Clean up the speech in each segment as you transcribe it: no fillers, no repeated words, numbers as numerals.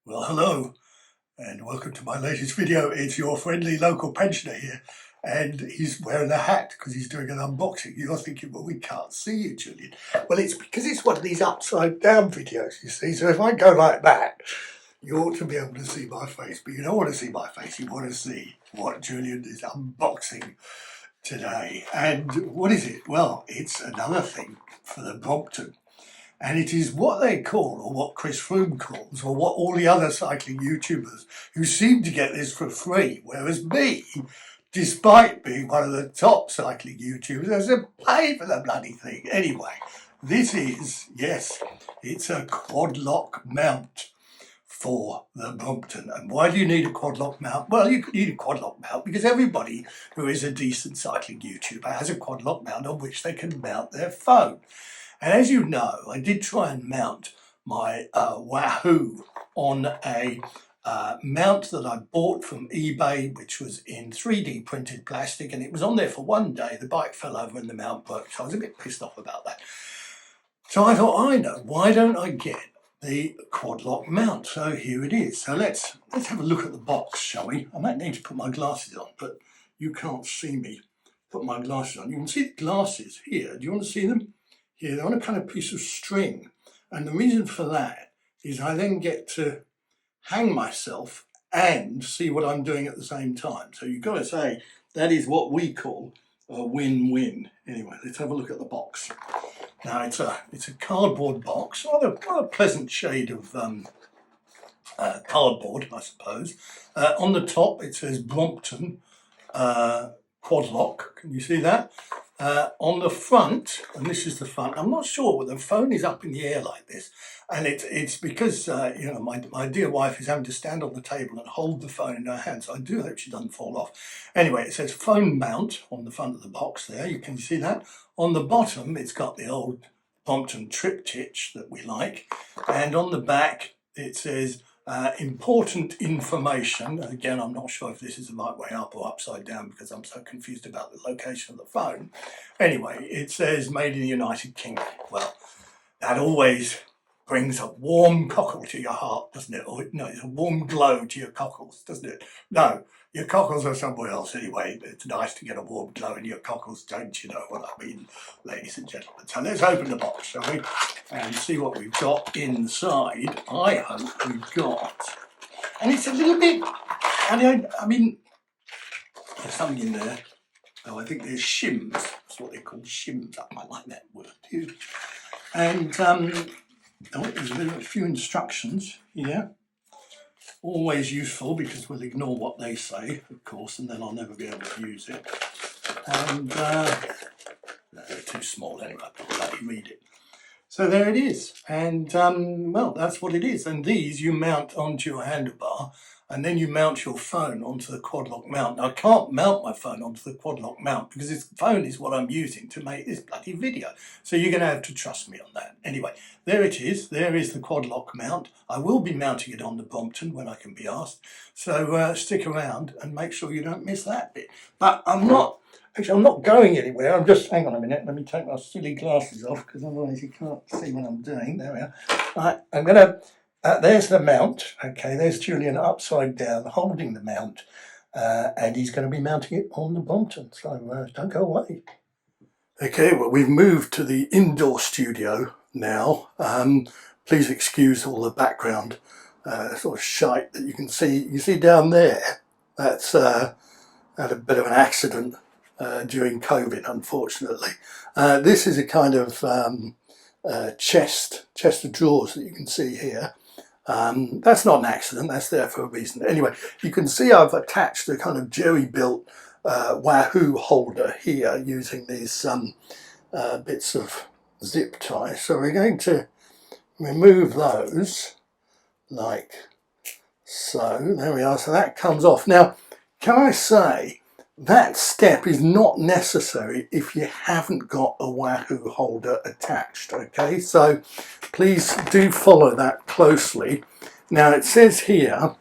Well, hello, and welcome to my latest video. It's your friendly local pensioner here, and he's wearing a hat because he's doing an unboxing. You're thinking, well, we can't see you, Julian. Well, it's because it's one of these upside down videos, you see. So if I go like that, you ought to be able to see my face, but you don't want to see my face. You want to see what Julian is unboxing today. And what is it? Well, it's another thing for the Brompton. And it is what they call, or what Chris Froome calls, or what all the other cycling YouTubers who seem to get this for free, whereas me, despite being one of the top cycling YouTubers, has to pay for the bloody thing. Anyway, this is, yes, it's a Quadlock mount for the Brompton. And why do you need a Quadlock mount? Well, you need a Quadlock mount because everybody who is a decent cycling YouTuber has a Quadlock mount on which they can mount their phone. And as you know, I did try and mount my Wahoo on a mount that I bought from eBay, which was in 3D printed plastic, and it was on there for one day. The bike fell over and the mount broke, so I was a bit pissed off about that. So I thought, I know, why don't I get the Quadlock mount? So here it is. So let's have a look at the box, shall we? I might need to put my glasses on, but you can't see me put my glasses on. You can see the glasses here. Do you want to see them? Here, they're on a kind of piece of string. And the reason for that is I then get to hang myself and see what I'm doing at the same time. So you've got to say that is what we call a win-win. Anyway, let's have a look at the box. Now it's a cardboard box, rather a pleasant shade of cardboard, I suppose. On the top it says Brompton Quadlock. Can you see that? On the front, and this is the front, I'm not sure, but the phone is up in the air like this, and it's because you know, my dear wife is having to stand on the table and hold the phone in her hand, so I do hope she doesn't fall off. Anyway, it says phone mount on the front of the box there, you can see that. On the bottom it's got the old Brompton triptych that we like, and on the back it says important information. Again, I'm not sure if this is the right way up or upside down because I'm so confused about the location of the phone. Anyway, it says made in the United Kingdom. Well, that always brings a warm cockle to your heart, doesn't it? Or no, it's a warm glow to your cockles, doesn't it? No, your cockles are somewhere else anyway. It's nice to get a warm glow in your cockles, don't you know what I mean, ladies and gentlemen? So let's open the box, shall we? And see what we've got inside. I hope we've got, and it's a little bit, I mean, there's something in there. Oh, I think there's shims. That's what they call shims. I might like that word too. And there's a few instructions here. Always useful because we'll ignore what they say, of course, and then I'll never be able to use it. And no, they're too small anyway. I can't bloody read it. So there it is, and well, that's what it is. And these you mount onto your handlebar, and then you mount your phone onto the Quadlock mount. Now, I can't mount my phone onto the Quadlock mount because this phone is what I'm using to make this bloody video. So you're going to have to trust me on that. Anyway, there it is. There is the Quadlock mount. I will be mounting it on the Brompton when I can be asked. So stick around and make sure you don't miss that bit. But Actually, I'm not going anywhere. I'm just, hang on a minute, let me take my silly glasses off because otherwise you can't see what I'm doing. There we are. Right, I'm going to, there's the mount. Okay, there's Julian upside down holding the mount and he's going to be mounting it on the Brompton. So don't go away. Okay, well, we've moved to the indoor studio now. Please excuse all the background sort of shite that you can see. You see down there, that's had a bit of an accident during COVID, unfortunately. This is a kind of chest of drawers that you can see here. That's not an accident, that's there for a reason. Anyway, you can see I've attached a kind of jerry-built Wahoo holder here using these bits of zip tie. So we're going to remove those like so. There we are, so that comes off. Now, can I say, that step is not necessary if you haven't got a Wahoo holder attached, okay? So please do follow that closely. Now it says here,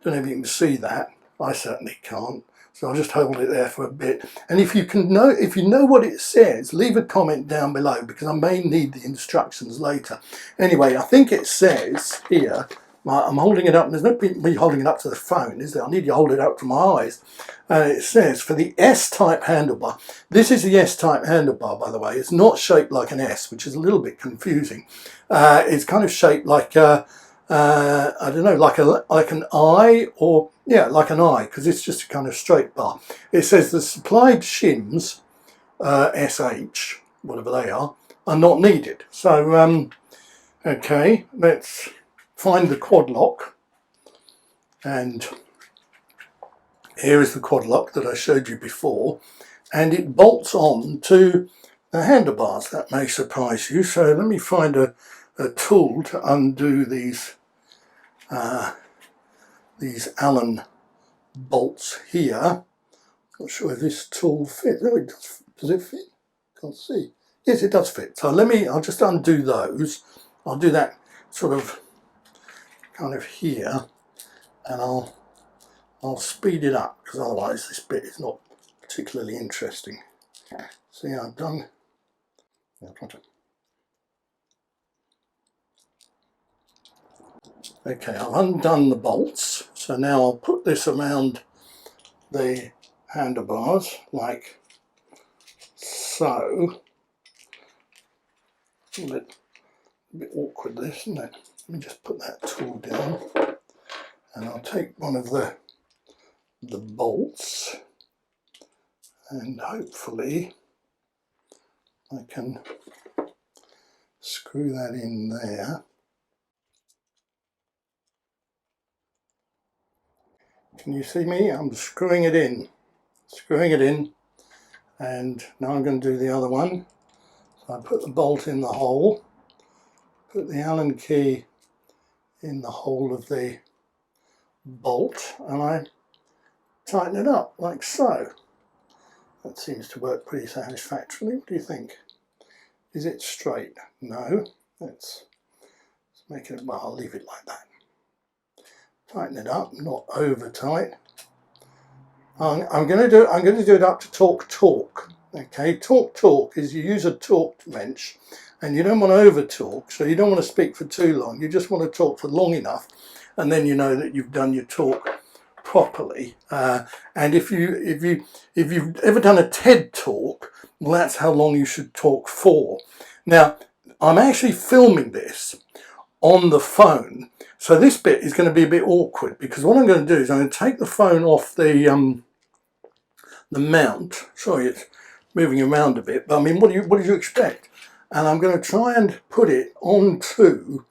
don't know if you can see that, I certainly can't, so I'll just hold it there for a bit. And if you know what it says, leave a comment down below because I may need the instructions later. Anyway, I think it says here, I'm holding it up. There's no point me holding it up to the phone, is there? I need to hold it up to my eyes. And it says, for the S-type handlebar. This is the S-type handlebar, by the way. It's not shaped like an S, which is a little bit confusing. It's kind of shaped like I don't know, like an eye, or yeah, like an eye, because it's just a kind of straight bar. It says the supplied shims, SH, whatever they are not needed. So okay, let's find the Quadlock, and here is the Quadlock that I showed you before, and it bolts on to the handlebars. That may surprise you. So let me find a tool to undo these Allen bolts here. Not sure if this tool fits. No, it does. Does it fit? Can't see. Yes, it does fit. So I'll just undo those. I'll do that sort of kind of here, and I'll speed it up, because otherwise this bit is not particularly interesting. See, I've done. Okay, I've undone the bolts. So now I'll put this around the handlebars like so. A bit awkward this, isn't it? Let me just put that tool down, and I'll take one of the bolts, and hopefully I can screw that in there. Can you see me? I'm screwing it in, and now I'm going to do the other one. So I put the bolt in the hole, put the Allen key in the hole of the bolt, and I tighten it up like so. That seems to work pretty satisfactorily. What do you think? Is it straight? No. Let's make it. Well, I'll leave it like that. Tighten it up, not over tight. I'm going to do it up to torque. Okay, torque is you use a torque wrench, and you don't want to over torque, so you don't want to speak for too long. You just want to torque for long enough, and then you know that you've done your torque properly. And if you've ever done a TED talk, well, that's how long you should talk for. Now, I'm actually filming this on the phone, so this bit is going to be a bit awkward, because what I'm going to do is I'm going to take the phone off the mount. Sorry, it's moving around a bit, but I mean, what did you expect? And I'm going to try and put it onto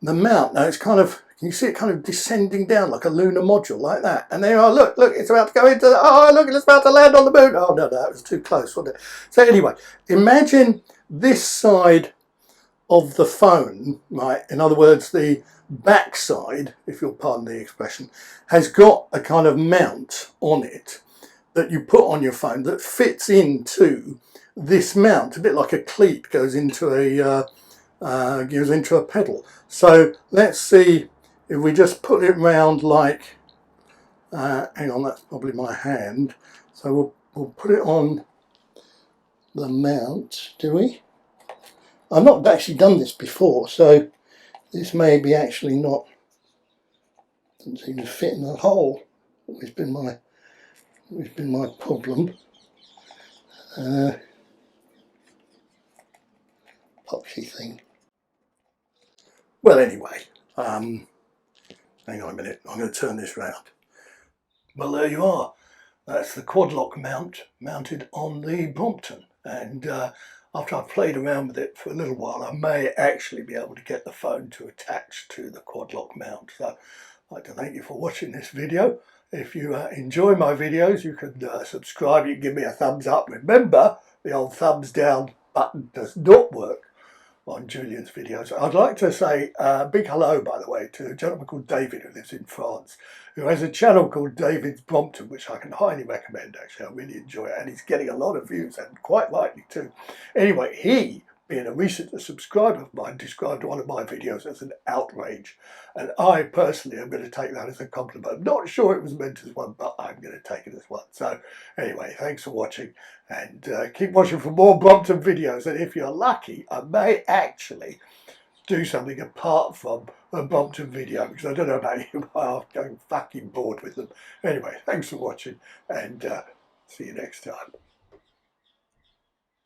the mount. Now it's kind of, can you see it kind of descending down like a lunar module, like that? And there, look, it's about to go into the, oh, look, it's about to land on the moon. Oh, no, that was too close, wasn't it? So anyway, imagine this side of the phone, right? In other words, the back side, if you'll pardon the expression, has got a kind of mount on it that you put on your phone that fits into this mount, a bit like a cleat goes into a pedal. So let's see if we just put it round like, hang on, that's probably my hand. So we'll put it on the mount, do we? I've not actually done this before, so this may be actually not, doesn't seem to fit in the hole. It's been my problem. Epoxy thing. Well, anyway, hang on a minute, I'm going to turn this round. Well, there you are. That's the Quadlock mount mounted on the Brompton, and after I've played around with it for a little while, I may actually be able to get the phone to attach to the Quadlock mount. So I'd like to thank you for watching this video. If you enjoy my videos, you can subscribe, you can give me a thumbs up. Remember, the old thumbs down button does not work on Julian's videos. I'd like to say a big hello, by the way, to a gentleman called David who lives in France, who has a channel called David's Brompton, which I can highly recommend, actually. I really enjoy it, and he's getting a lot of views, and quite rightly too. Anyway, he, being a recent subscriber of mine, described one of my videos as an outrage, and I personally am going to take that as a compliment. I'm not sure it was meant as one, but I'm going to take it as one. So anyway, thanks for watching, and keep watching for more Brompton videos, and if you're lucky, I may actually do something apart from a Brompton video, because I don't know about you, but I'm going fucking bored with them. Anyway, thanks for watching, and see you next time.